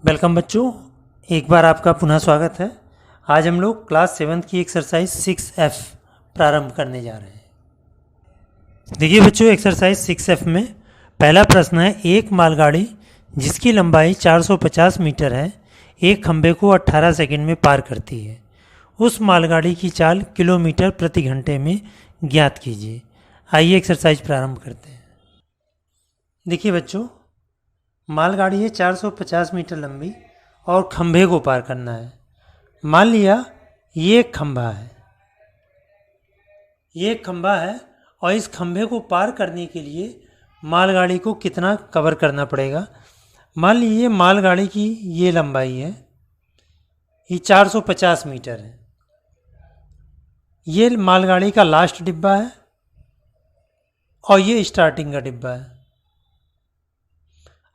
Welcome बच्चों, एक बार आपका पुनः स्वागत है। आज हम लोग क्लास 7th की एक्सरसाइज 6F प्रारंभ करने जा रहे हैं। देखिए बच्चों, एक्सरसाइज 6F में पहला प्रश्न है, एक मालगाड़ी जिसकी लंबाई 450 मीटर है एक खंभे को 18 सेकंड में पार करती है। उस मालगाड़ी की चाल किलोमीटर प्रति घंटे में ज्ञात कीजिए। आइए एक्सरसाइज प्रारंभ करते हैं। देखिए बच्चों, मालगाड़ी है 450 मीटर लंबी और खंभे को पार करना है। मान लिया ये एक खंभा है, और इस खंभे को पार करने के लिए मालगाड़ी को कितना कवर करना पड़ेगा। मान लीजिए मालगाड़ी की ये लंबाई है, ये 450 मीटर है। ये मालगाड़ी का लास्ट डिब्बा है और ये स्टार्टिंग का डिब्बा है।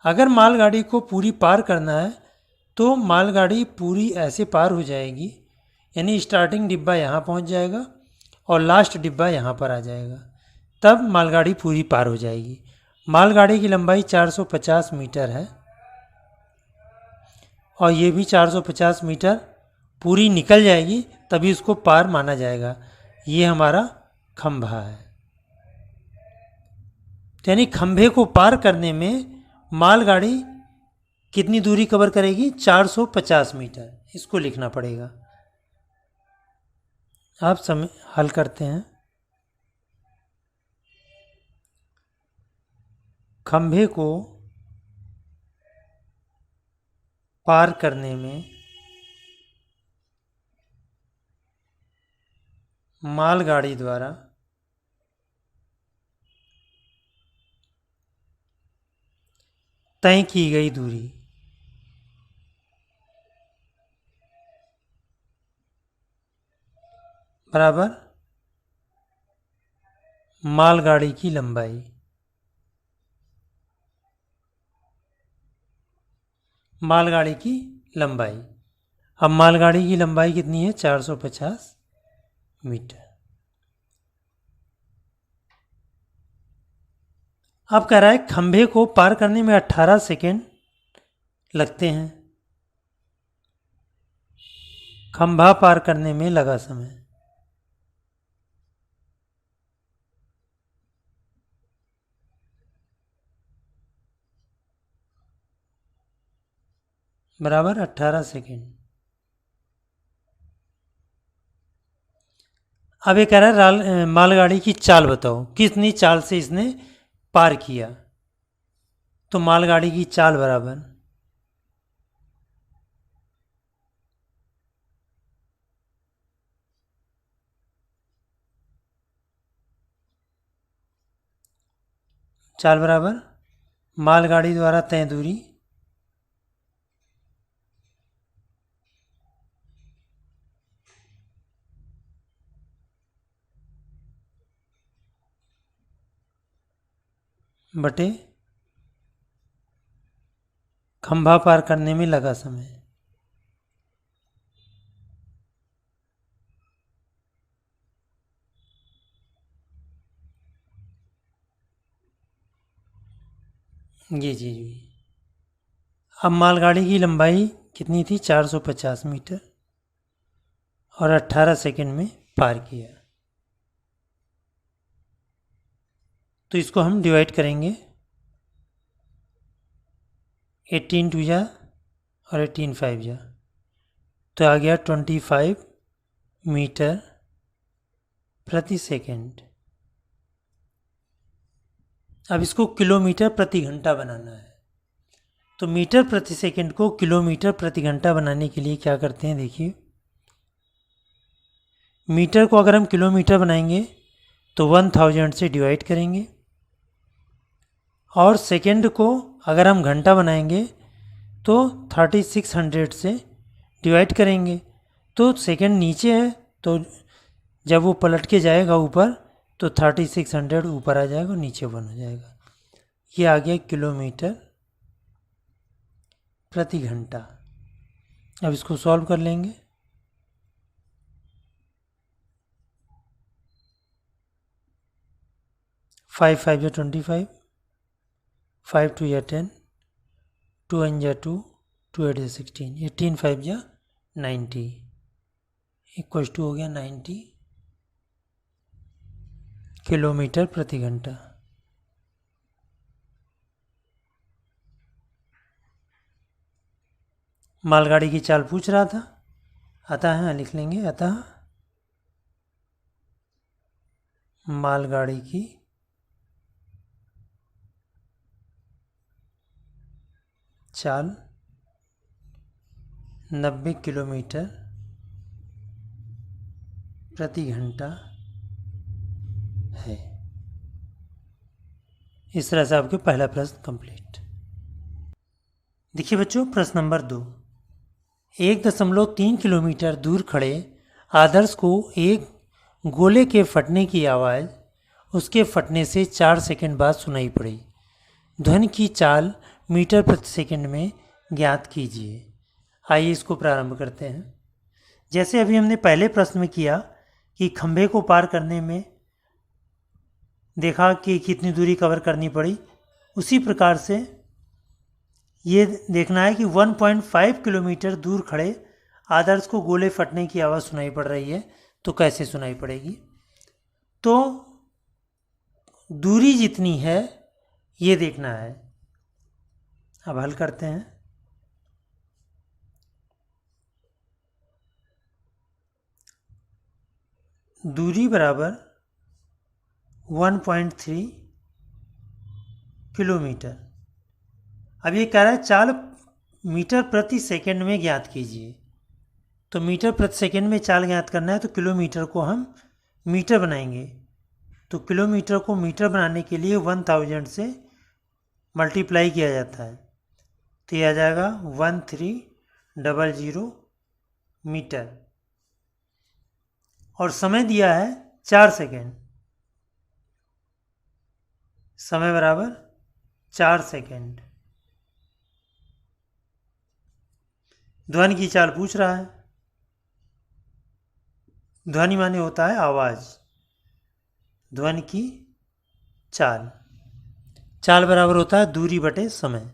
अगर मालगाड़ी को पूरी पार करना है तो मालगाड़ी पूरी ऐसे पार हो जाएगी, यानी स्टार्टिंग डिब्बा यहाँ पहुँच जाएगा और लास्ट डिब्बा यहाँ पर आ जाएगा, तब मालगाड़ी पूरी पार हो जाएगी। मालगाड़ी की लंबाई 450 मीटर है और ये भी 450 मीटर पूरी निकल जाएगी, तभी उसको पार माना जाएगा। ये हमारा खंभा है, यानी खंभे को पार करने में मालगाड़ी कितनी दूरी कवर करेगी? 450 मीटर। इसको लिखना पड़ेगा। आप समय हल करते हैं। खंभे को पार करने में मालगाड़ी द्वारा तय की गई दूरी बराबर मालगाड़ी की लंबाई। मालगाड़ी की लंबाई, अब मालगाड़ी की लंबाई कितनी है? 450 मीटर। अब कह रहा है खंभे को पार करने में 18 सेकेंड लगते हैं। खंभा पार करने में लगा समय बराबर 18 सेकेंड। अब ये कह रहा है मालगाड़ी की चाल बताओ, कितनी चाल से इसने पार किया। तो मालगाड़ी की चाल बराबर मालगाड़ी द्वारा तय दूरी बटे खंभा पार करने में लगा समय। ये चीज हुई। अब मालगाड़ी की लंबाई कितनी थी? 450 मीटर और 18 सेकंड में पार किया। तो इसको हम डिवाइड करेंगे, 18 टू जा और 18 5 जा, तो आ गया 25 मीटर प्रति सेकंड। अब इसको किलोमीटर प्रति घंटा बनाना है। तो मीटर प्रति सेकंड को किलोमीटर प्रति घंटा बनाने के लिए क्या करते हैं, देखिए। मीटर को अगर हम किलोमीटर बनाएंगे तो 1000 से डिवाइड करेंगे, और सेकंड को अगर हम घंटा बनाएंगे तो 3600 से डिवाइड करेंगे। तो सेकंड नीचे है, तो जब वो पलट के जाएगा ऊपर तो 3600 ऊपर आ जाएगा और नीचे 1 हो जाएगा। ये आ गया किलोमीटर प्रति घंटा। अब इसको सॉल्व कर लेंगे। 5 5 या 25, 5 2 या 10, 2 1 या 2, 2 8 16, 18 5 जा 90 इक्वल्स टू हो गया 90 किलोमीटर प्रति घंटा। मालगाड़ी की चाल पूछ रहा था। अतः लिख लेंगे, अतः मालगाड़ी की चाल 90 किलोमीटर प्रति घंटा है। इस तरह से आपके पहला प्रश्न कंप्लीट। देखिए बच्चों, प्रश्न नंबर 2। 1.3 किलोमीटर दूर खड़े आदर्श को एक गोले के फटने की आवाज़ उसके फटने से 4 सेकंड बाद सुनाई पड़ी। ध्वनि की चाल मीटर प्रति सेकंड में ज्ञात कीजिए। आइए इसको प्रारंभ करते हैं। जैसे अभी हमने पहले प्रश्न में किया कि खंभे को पार करने में देखा कि कितनी दूरी कवर करनी पड़ी, उसी प्रकार से ये देखना है कि 1.5 किलोमीटर दूर खड़े आदर्श को गोले फटने की आवाज़ सुनाई पड़ रही है, तो कैसे सुनाई पड़ेगी। तो दूरी जितनी है ये देखना है। अब हल करते हैं। दूरी बराबर 1.3 किलोमीटर। अब ये कह रहा है चाल मीटर प्रति सेकंड में ज्ञात कीजिए। तो मीटर प्रति सेकंड में चाल ज्ञात करना है तो किलोमीटर को हम मीटर बनाएंगे। तो किलोमीटर को मीटर बनाने के लिए 1000 से मल्टीप्लाई किया जाता है, तो ये आ जाएगा 1300 मीटर। और समय दिया है 4 सेकेंड। समय बराबर 4 सेकेंड। ध्वनि की चाल पूछ रहा है। ध्वनि माने होता है आवाज। ध्वनि की चाल, चाल बराबर होता है दूरी बटे समय।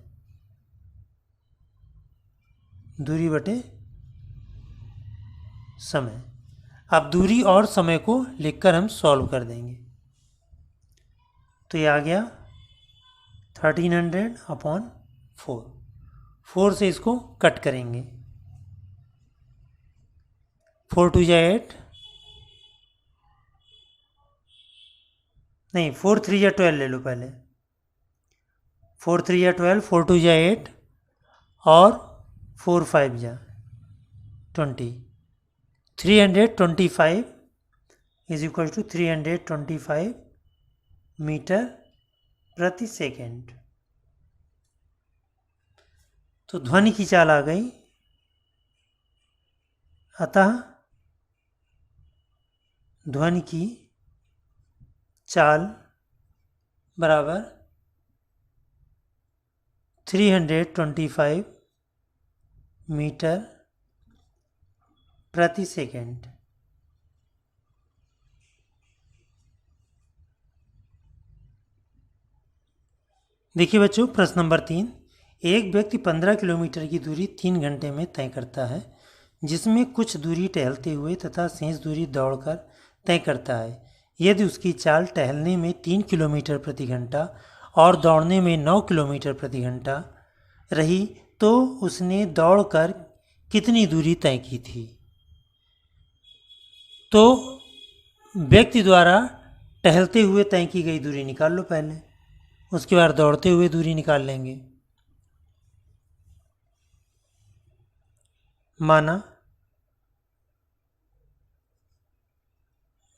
दूरी बटे समय। अब दूरी और समय को लिखकर हम सॉल्व कर देंगे। तो ये आ गया 1300/4। 4 से इसको कट करेंगे। 4 2 जा 8, नहीं 4 3 जा 12 ले लो पहले। 4 3 जा 12, 4 2 जा 8 और 4 5 जा 20। 325 इज इक्वल टू 325 मीटर प्रति सेकेंड। तो ध्वनि की चाल आ गई। अतः ध्वनि की चाल बराबर 325 मीटर प्रति सेकेंड। देखिए बच्चों, प्रश्न नंबर 3। एक व्यक्ति 15 किलोमीटर की दूरी 3 घंटे में तय करता है, जिसमें कुछ दूरी टहलते हुए तथा शेष दूरी दौड़कर तय करता है। यदि उसकी चाल टहलने में 3 किलोमीटर प्रति घंटा और दौड़ने में 9 किलोमीटर प्रति घंटा रही तो उसने दौड़कर कितनी दूरी तय की थी। तो व्यक्ति द्वारा टहलते हुए तय की गई दूरी निकाल लो पहले, उसके बाद दौड़ते हुए दूरी निकाल लेंगे। माना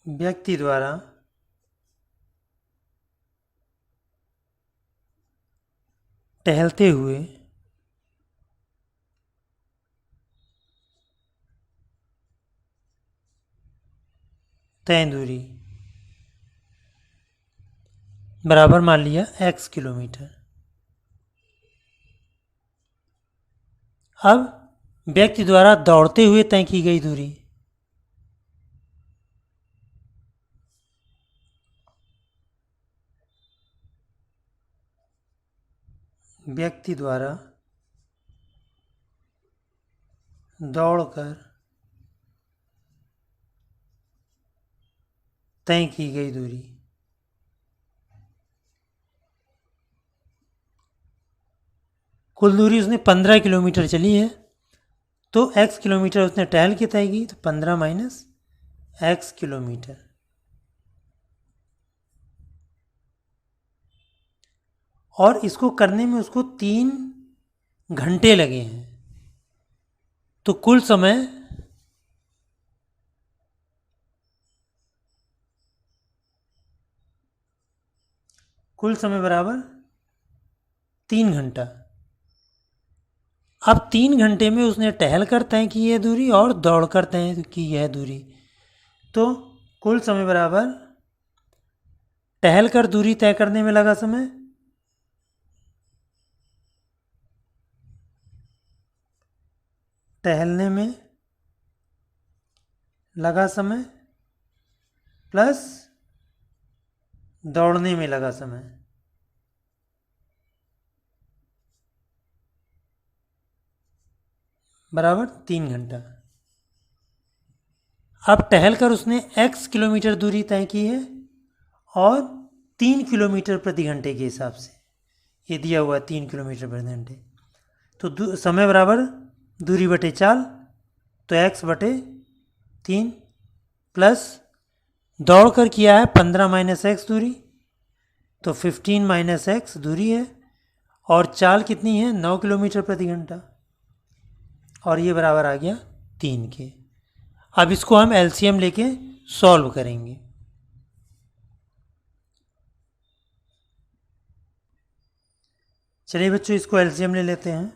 व्यक्ति द्वारा टहलते हुए तय दूरी बराबर मान लिया x किलोमीटर। अब व्यक्ति द्वारा दौड़ते हुए तय की गई दूरी, व्यक्ति द्वारा दौड़कर तय की गई दूरी। कुल दूरी उसने 15 किलोमीटर चली है, तो x किलोमीटर उसने टहल के तय की, तो 15 माइनस x किलोमीटर। और इसको करने में उसको 3 घंटे लगे हैं, तो कुल समय बराबर 3 घंटा। अब 3 घंटे में उसने टहल कर तय की यह दूरी और दौड़ कर तय की यह दूरी, तो कुल समय बराबर टहल कर दूरी तय करने में लगा समय टहलने में लगा समय प्लस दौड़ने में लगा समय, बराबर 3 घंटा। अब टहलकर उसने x किलोमीटर दूरी तय की है और 3 किलोमीटर प्रति घंटे के हिसाब से ये दिया हुआ 3 किलोमीटर प्रति घंटे, तो समय बराबर दूरी बटे 4, तो x बटे 3 प्लस दौड़ कर किया है 15 माइनस एक्स दूरी, तो 15 माइनस एक्स दूरी है, और चाल कितनी है 9 किलोमीटर प्रति घंटा, और ये बराबर आ गया 3 के। अब इसको हम एलसीएम लेके सॉल्व करेंगे। चलिए बच्चों, इसको एलसीएम ले लेते हैं।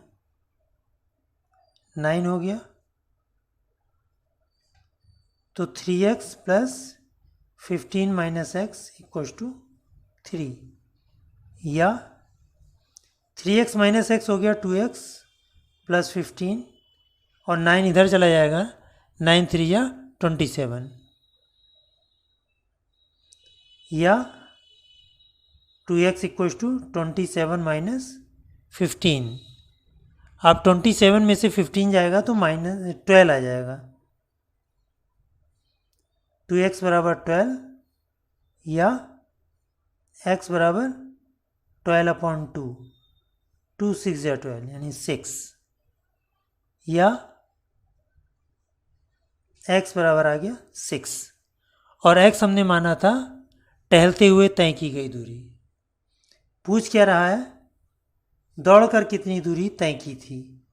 9 हो गया, तो 3x plus 15 minus x equal to 3, या 3x माइनस एक्स हो गया 2x प्लस 15, और 9 इधर चला जाएगा, 9 3 या 27, या 2x इक्वल टू 27 माइनस 15। अब 27 में से 15 जाएगा तो माइनस 12 आ जाएगा, 2x बराबर 12, या x बराबर 12/2, 2 6 या 12 यानी 6, या x बराबर आ गया 6, और x हमने माना था टहलते हुए तय की गई दूरी। पूछ क्या रहा है, दौड़कर कितनी दूरी तय की थी,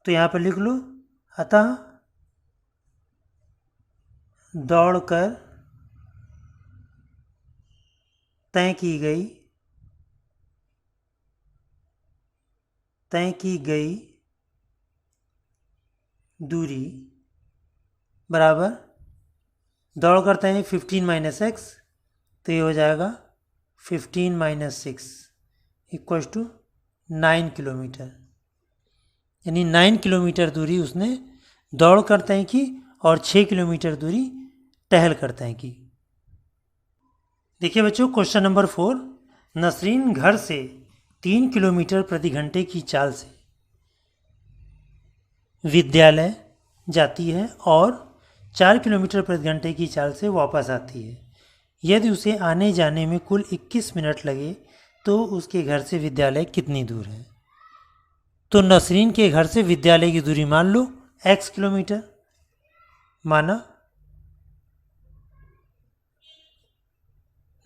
तो यहां पर लिख लो, अतः दौड़कर तय की गई दूरी बराबर दौड़ करते हैं 15 माइनस एक्स, तो ये हो जाएगा 15 माइनस 6 इक्वल टू 9 किलोमीटर, यानी 9 किलोमीटर दूरी उसने दौड़ कर तय की और 6 किलोमीटर दूरी टहल कर तय की। देखिए बच्चों, क्वेश्चन नंबर 4, नसरीन घर से 3 किलोमीटर प्रति घंटे की चाल से विद्यालय जाती है और 4 किलोमीटर प्रति घंटे की चाल से वापस आती है। यदि उसे आने जाने में कुल 21 मिनट लगे तो उसके घर से विद्यालय कितनी दूर है। तो नसरीन के घर से विद्यालय की दूरी मान लो x किलोमीटर, माना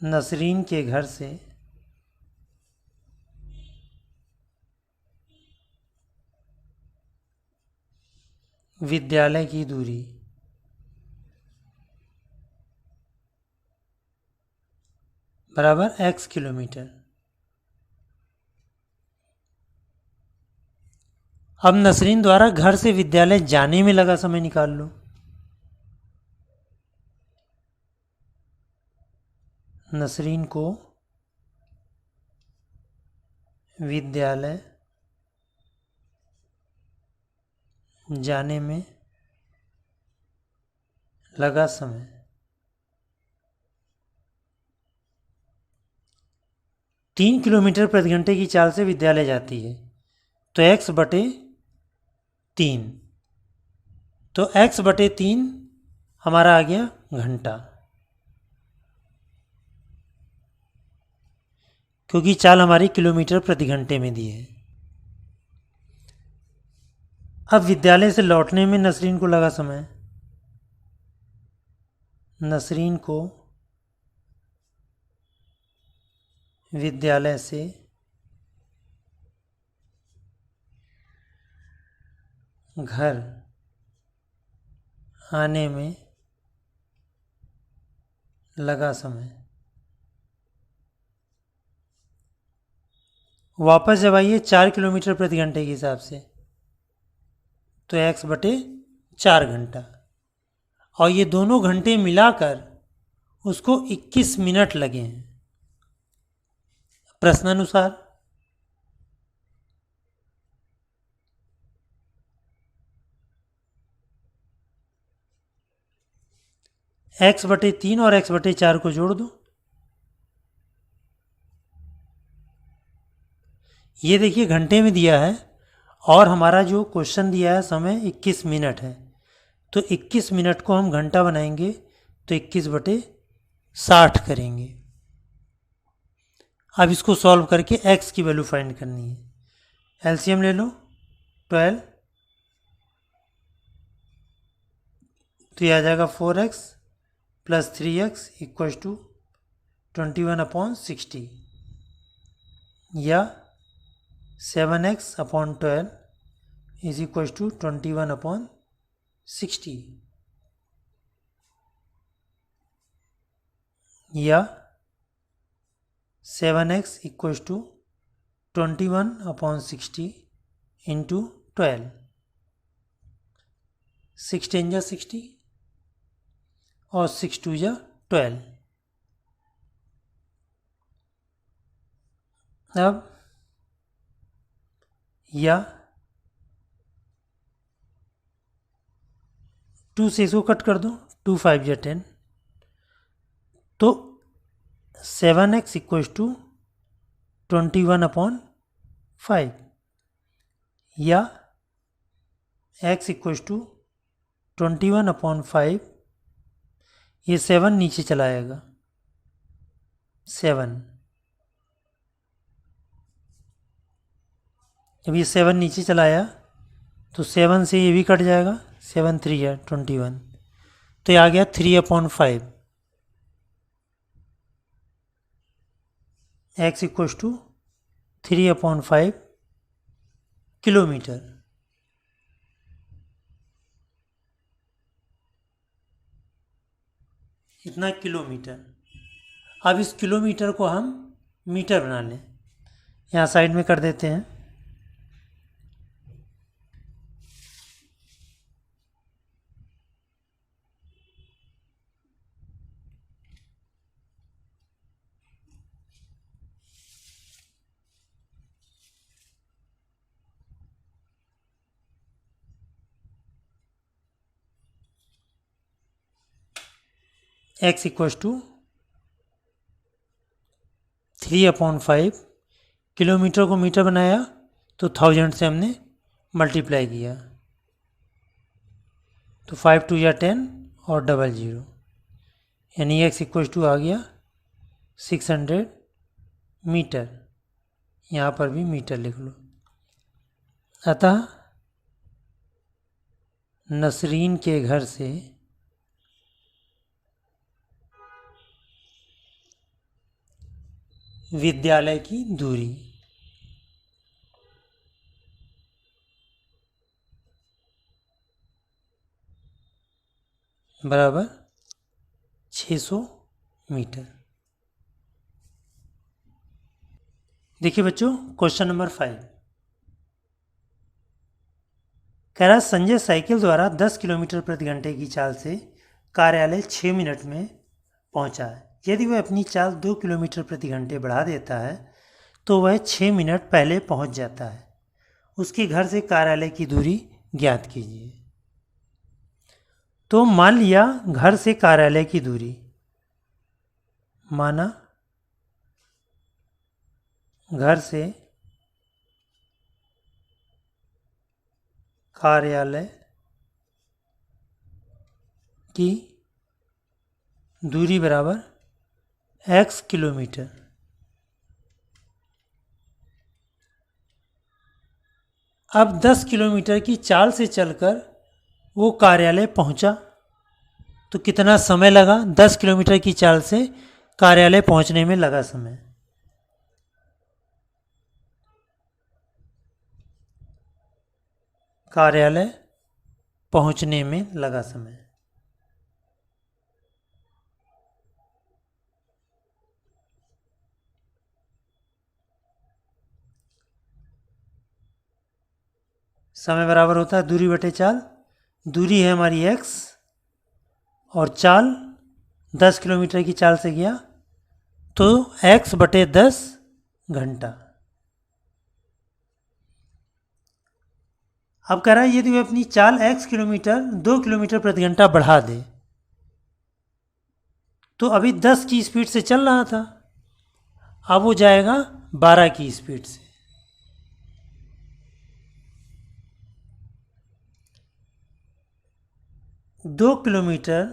नसरीन के घर से विद्यालय की दूरी बराबर x किलोमीटर। अब नसरीन द्वारा घर से विद्यालय जाने में लगा समय निकाल लो। नसरीन को विद्यालय जाने में लगा समय 3 किलोमीटर प्रति घंटे की चाल से विद्यालय जाती है, तो x बटे 3, तो x/3 हमारा आ गया घंटा, क्योंकि चाल हमारी किलोमीटर प्रति घंटे में दी है। अब विद्यालय से लौटने में नसरीन को लगा समय। नसरीन को विद्यालय से घर आने में लगा समय। वापस जब आइए 4 किलोमीटर प्रति घंटे के हिसाब से, तो x/4 घंटा, और ये दोनों घंटे मिलाकर उसको 21 मिनट लगे हैं। प्रश्नानुसार x/3 और x/4 को जोड़ दो। ये देखिए घंटे में दिया है और हमारा जो क्वेश्चन दिया है समय 21 मिनट है, तो 21 मिनट को हम घंटा बनाएंगे तो 21/60 करेंगे। अब इसको सॉल्व करके x की वैल्यू फाइंड करनी है। एलसीएम ले लो 12, तो ये आ जाएगा 4x + 3x = 21/60, या 7x/12 = 21/60, या 7x = 21/60 × 12, 6 10 जा 60 और 6 2 जा 12। अब या 2 से इसको कट कर दो, 2 5 जा 10, तो 7x = 21/5, या x = 21/5, ये 7 नीचे चला आएगा, 7, जब ये 7 नीचे चला आया तो 7 से ये भी कट जाएगा, 7 3 है 21, तो ये आ गया 3/5। x = 3/5 kilometre. इतना किलोमीटर। अब इस किलोमीटर को हम मीटर बना लें, यहाँ साइड में कर देते हैं। x = 3/5, किलोमीटर को मीटर बनाया तो 1000 से हमने मल्टीप्लाई किया, तो 5 2 या 10 और 00, यानी x = आ गया 600 मीटर। यहाँ पर भी मीटर लिख लो। अतः नसरीन के घर से विद्यालय की दूरी बराबर 600 मीटर। देखिए बच्चों, क्वेश्चन नंबर 5 कह रहा संजय साइकिल द्वारा 10 किलोमीटर प्रति घंटे की चाल से कार्यालय 6 मिनट में पहुंचा है। यदि वह अपनी चाल 2 किलोमीटर प्रति घंटे बढ़ा देता है तो वह 6 मिनट पहले पहुंच जाता है। उसके घर से कार्यालय की दूरी ज्ञात कीजिए। तो मान लिया घर से कार्यालय की दूरी, माना घर से कार्यालय की दूरी बराबर x किलोमीटर। अब 10 किलोमीटर की चाल से चलकर वो कार्यालय पहुंचा, तो कितना समय लगा? 10 किलोमीटर की चाल से कार्यालय पहुंचने में लगा समय। कार्यालय पहुंचने में लगा समय। समय बराबर होता है दूरी बटे चाल। दूरी है हमारी x और चाल 10 किलोमीटर की चाल से गया, तो x बटे 10 घंटा। अब कह रहा है यदि वह अपनी चाल x किलोमीटर 2 किलोमीटर प्रति घंटा बढ़ा दे, तो अभी 10 की स्पीड से चल रहा था, अब वो जाएगा 12 की स्पीड से। दो किलोमीटर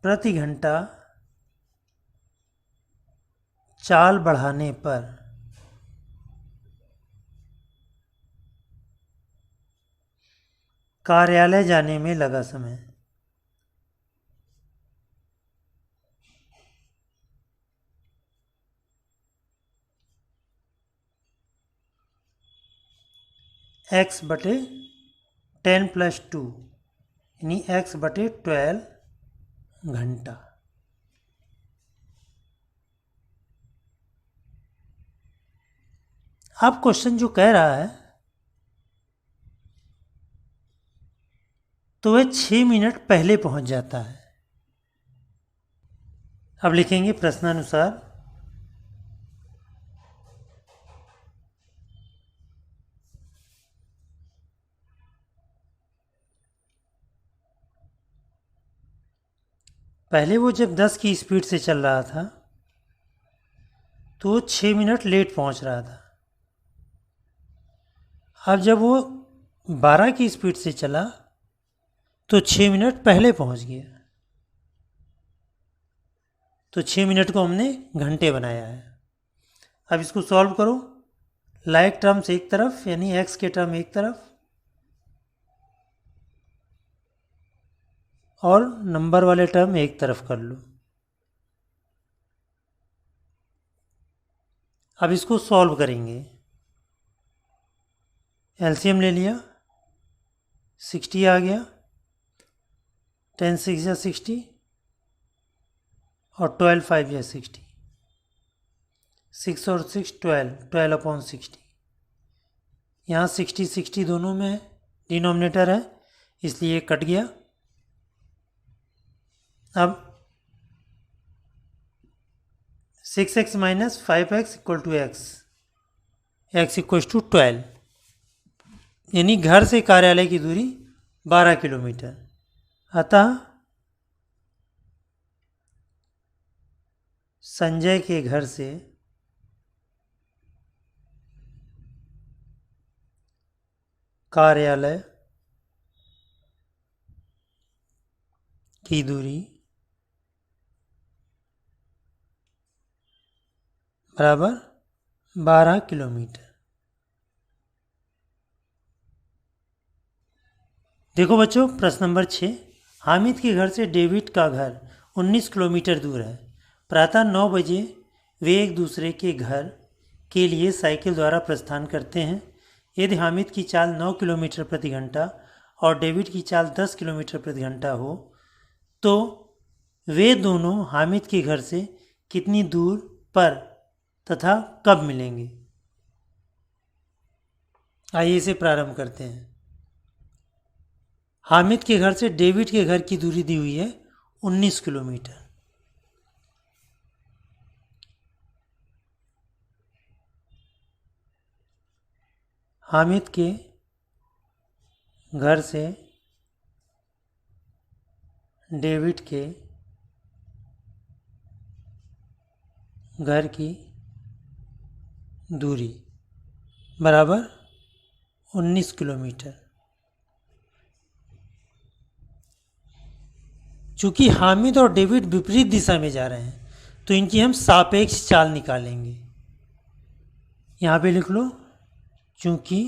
प्रति घंटा चाल बढ़ाने पर कार्यालय जाने में लगा समय। x बटे 10 प्लस 2 यानी x बटे 12 घंटा। अब क्वेश्चन जो कह रहा है, तो वह 6 मिनट पहले पहुंच जाता है। अब लिखेंगे प्रश्नानुसार पहले वो जब 10 की स्पीड से चल रहा था तो वो 6 मिनट लेट पहुंच रहा था। अब जब वो 12 की स्पीड से चला तो 6 मिनट पहले पहुंच गया। तो 6 मिनट को हमने घंटे बनाया है। अब इसको सॉल्व करो। लाइक टर्म्स एक तरफ यानी x के टर्म एक तरफ और नंबर वाले टर्म एक तरफ कर लो। अब इसको सॉल्व करेंगे। एलसीएम ले लिया, 60 आ गया, 10 6 या 60 और 12 5 या 60, 6 और 6 12, 12 अपॉन 60। यहाँ 60 60 दोनों में है, डिनोमिनेटर है, इसलिए कट गया। अब 6x minus 5x equal to x equal to 12, यानी घर से कार्यालय की दूरी 12 किलोमीटर। अतः संजय के घर से कार्यालय की दूरी बराबर 12 किलोमीटर। देखो बच्चों, प्रश्न नंबर 6। हामिद के घर से डेविड का घर 19 किलोमीटर दूर है। प्रातः 9 बजे वे एक दूसरे के घर के लिए साइकिल द्वारा प्रस्थान करते हैं। यदि हामिद की चाल 9 किलोमीटर प्रति घंटा और डेविड की चाल 10 किलोमीटर प्रति घंटा हो, तो वे दोनों हामिद के घर से कितनी दूर पर तथा कब मिलेंगे? आइए इसे प्रारंभ करते हैं। हामिद के घर से डेविड के घर की दूरी दी हुई है 19 किलोमीटर। हामिद के घर से डेविड के घर की दूरी बराबर 19 किलोमीटर। चूंकि हामिद और डेविड विपरीत दिशा में जा रहे हैं तो इनकी हम सापेक्ष चाल निकालेंगे। यहां पे लिख लो, चूंकि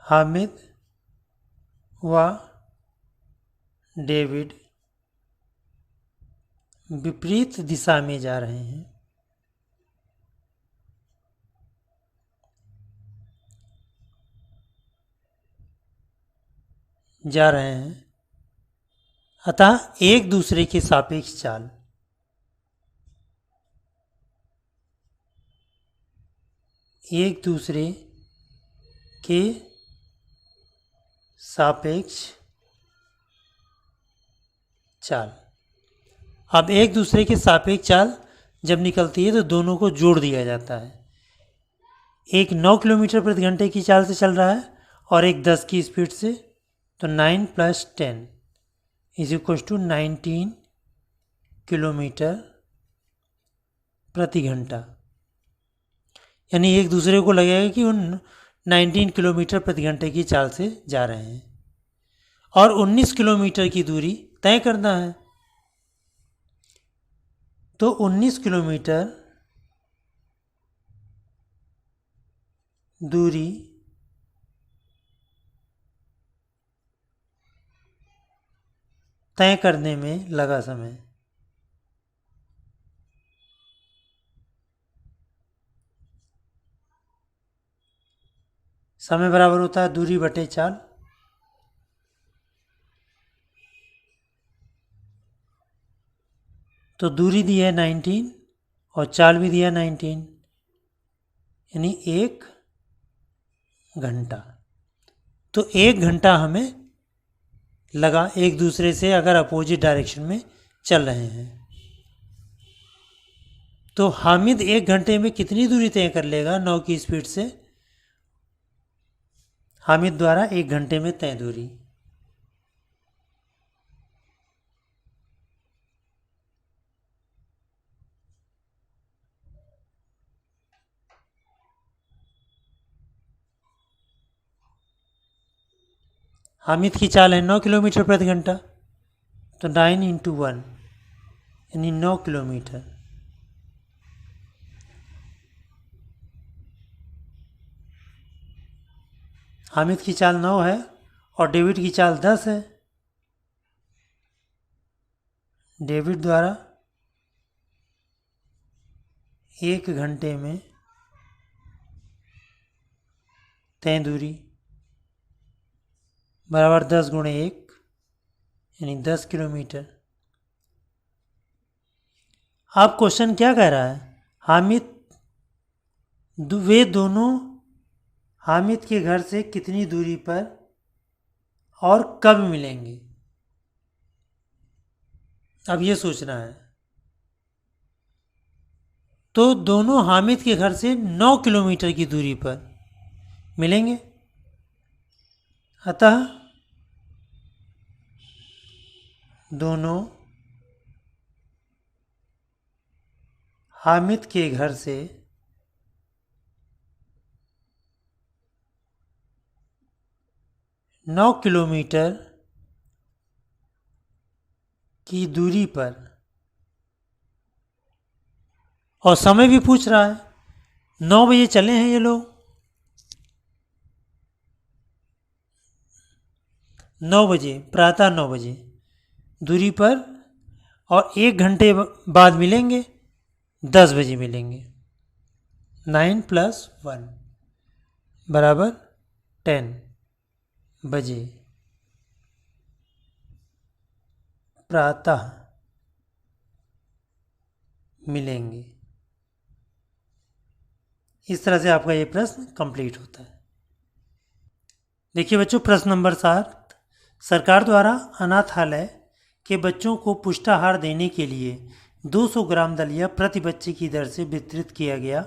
हामिद व डेविड विपरीत दिशा में जा रहे हैं अतः एक दूसरे के सापेक्ष चाल एक दूसरे के सापेक्ष चाल। अब एक दूसरे के सापेक्ष चाल जब निकलती है तो दोनों को जोड़ दिया जाता है। एक 9 किलोमीटर प्रति घंटे की चाल से चल रहा है और एक 10 की स्पीड से, तो 9 + 10 = 19 किलोमीटर प्रति घंटा। यानी एक दूसरे को लगेगा कि उन 19 किलोमीटर प्रति घंटे की चाल से जा रहे हैं और 19 किलोमीटर की दूरी तय करना है। तो 19 किलोमीटर दूरी तय करने में लगा समय। समय बराबर होता है दूरी बटे चाल। तो दूरी दी है 19 और चाल भी दिया 19, यानी 1 घंटा। तो 1 घंटा हमें लगा एक दूसरे से अगर अपोजिट डायरेक्शन में चल रहे हैं। तो हामिद 1 घंटे में कितनी दूरी तय कर लेगा 9 की स्पीड से? हामिद द्वारा 1 घंटे में तय दूरी। हामिद की चाल है 9 किलोमीटर प्रति घंटा, तो 9 × 1 यानी 9 किलोमीटर। हामिद की चाल 9 है और डेविड की चाल 10 है। डेविड द्वारा 1 घंटे में तय दूरी बराबर 10 × 1 यानी 10 किलोमीटर। अब क्वेश्चन क्या कह रहा है? वे दोनों हामिद के घर से कितनी दूरी पर और कब मिलेंगे? अब ये सोचना है। तो दोनों हामिद के घर से 9 किलोमीटर की दूरी पर मिलेंगे, अतः दोनों हामिद के घर से 9 किलोमीटर की दूरी पर, और समय भी पूछ रहा है। 9 बजे चले हैं ये लोग, 9 बजे, प्रातः 9 बजे दूरी पर, और 1 घंटे बाद मिलेंगे, 10 बजे मिलेंगे। 9 + 1 बराबर 10 बजे प्रातः मिलेंगे। इस तरह से आपका ये प्रश्न कंप्लीट होता है। देखिए बच्चों, प्रश्न नंबर 7, सरकार द्वारा अनाथालय के बच्चों को पुष्टाहार देने के लिए 200 ग्राम दलिया प्रति बच्चे की दर से वितरित किया गया।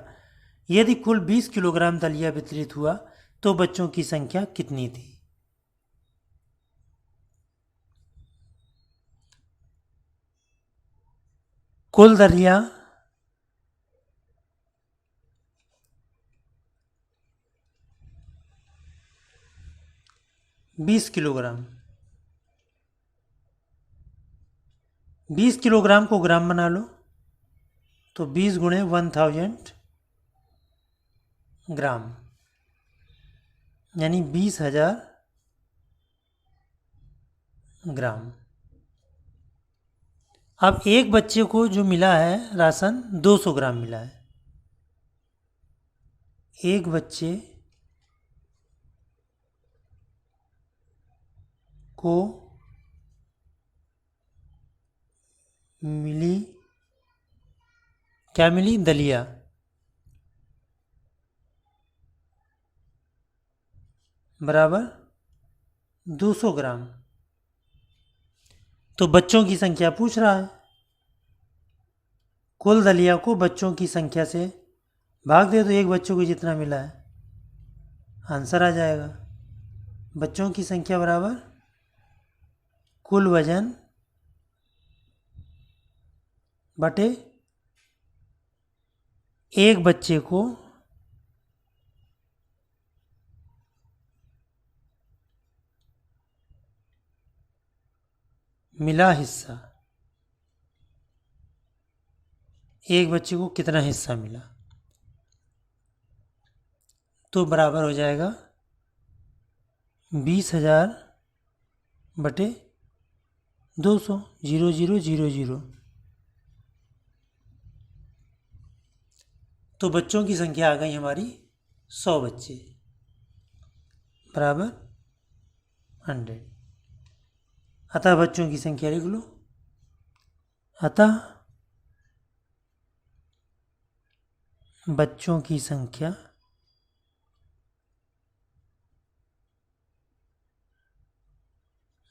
यदि कुल 20 किलोग्राम दलिया वितरित हुआ तो बच्चों की संख्या कितनी थी? कुल दलिया 20 किलोग्राम। 20 किलोग्राम को ग्राम बना लो तो 20 गुणे 1000 ग्राम, यानी 20,000 ग्राम। अब एक बच्चे को जो मिला है राशन 200 ग्राम मिला है। एक बच्चे को मिली, क्या मिली? दलिया। बराबर 200 ग्राम। तो बच्चों की संख्या पूछ रहा है, कुल दलिया को बच्चों की संख्या से भाग दे तो एक बच्चों को जितना मिला है आंसर आ जाएगा। बच्चों की संख्या बराबर कुल वजन बटे एक बच्चे को मिला हिस्सा। एक बच्चे को कितना हिस्सा मिला, तो बराबर हो जाएगा 20,000 बटे 200, 0000। तो बच्चों की संख्या आ गई हमारी 100 बच्चे, बराबर 100। अतः बच्चों की संख्या लिख लो। अतः बच्चों की संख्या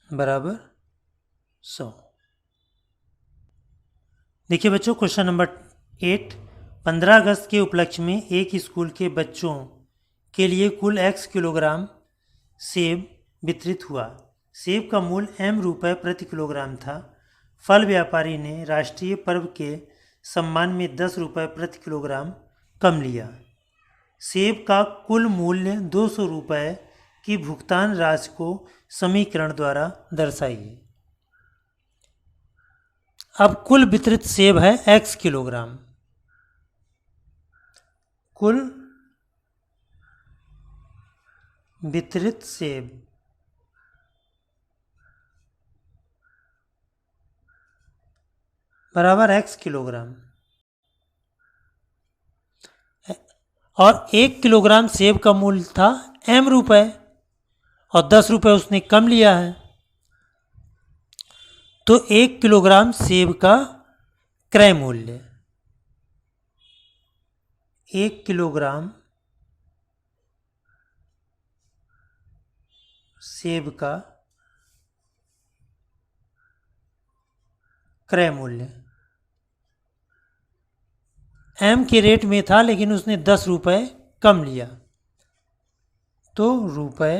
बराबर 100। देखिए बच्चों, क्वेश्चन नंबर 8। 15 अगस्त के उपलक्ष्य में एक स्कूल के बच्चों के लिए कुल x किलोग्राम सेब वितरित हुआ। सेब का मूल्य m रुपये प्रति किलोग्राम था। फल व्यापारी ने राष्ट्रीय पर्व के सम्मान में 10 रुपये प्रति किलोग्राम कम लिया। सेब का कुल मूल्य 200 रुपये की भुगतान राशि को समीकरण द्वारा दर्शाइए। अब कुल वितरित सेब है x किलोग्राम। कुल वितरित सेब बराबर x किलोग्राम, और 1 किलोग्राम सेब का मूल्य था m रुपये और 10 रुपये उसने कम लिया है। तो 1 किलोग्राम सेब का क्रय मूल्य, 1 किलोग्राम सेब का क्रय मूल्य m के रेट में था, लेकिन उसने 10 रुपये कम लिया, तो रुपये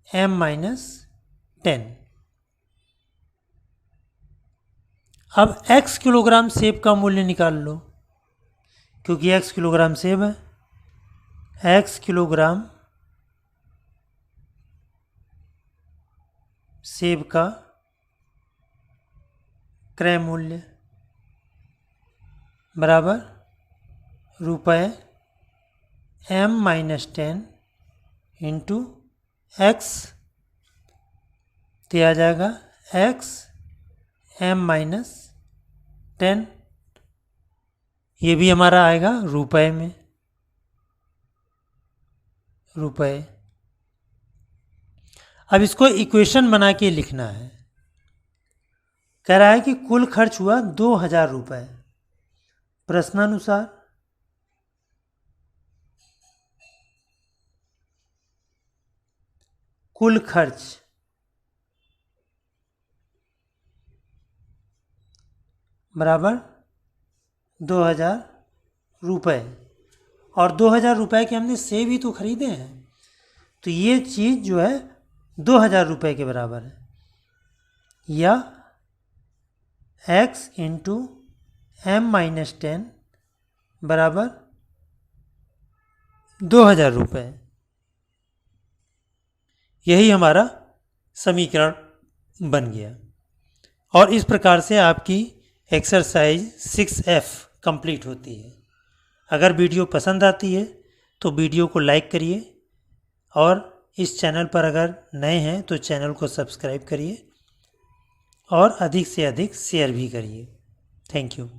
m-10। अब x किलोग्राम सेब का मूल्य निकाल लो, क्योंकि x किलोग्राम सेब है। x किलोग्राम सेब का क्रय मूल्य बराबर रुपये m-10 इंटू x, तो आ जाएगा x m-10। ये भी हमारा आएगा रुपए में, रुपए। अब इसको इक्वेशन बना के लिखना है। कह रहा है कि कुल खर्च हुआ 2000 रुपये। प्रश्नानुसार कुल खर्च बराबर 2000 रुपये, और 2000 रुपये के हमने सेब ही तो खरीदे हैं, तो ये चीज़ जो है 2000 रुपये के बराबर है, या x इंटू m-10 बराबर 2000 रुपये। यही हमारा समीकरण बन गया। और इस प्रकार से आपकी एक्सरसाइज 6F कंप्लीट होती है। अगर वीडियो पसंद आती है तो वीडियो को लाइक करिए, और इस चैनल पर अगर नए हैं तो चैनल को सब्सक्राइब करिए और अधिक से अधिक शेयर भी करिए। Thank you.